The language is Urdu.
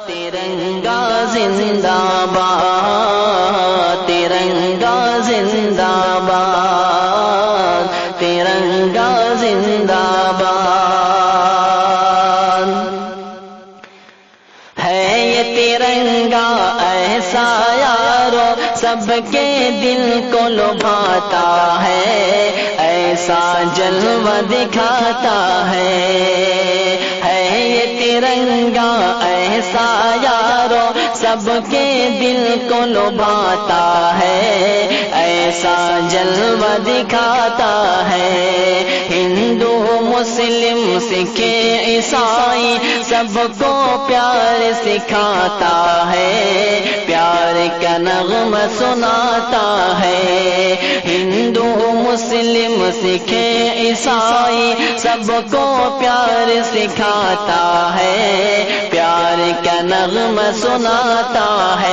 ترنگا زندہ باد، ترنگا زندہ باد، ترنگا زندہ باد۔ ہے یہ ترنگا ایسا یارو سب کے دل کو لبھاتا ہے، ایسا جلوہ دکھاتا ہے۔ ہے یہ ترنگا ایسا یارو سب کے دل کو لبھاتا ہے، ایسا جلوہ دکھاتا ہے۔ ہندو مسلم سکھ عیسائی سب کو پیار سکھاتا ہے، پیار کا نغمہ سناتا ہے۔ ہندو مسلم سکھ عیسائی سب کو پیار سکھاتا ہے، پیار کا نغمہ سناتا ہے۔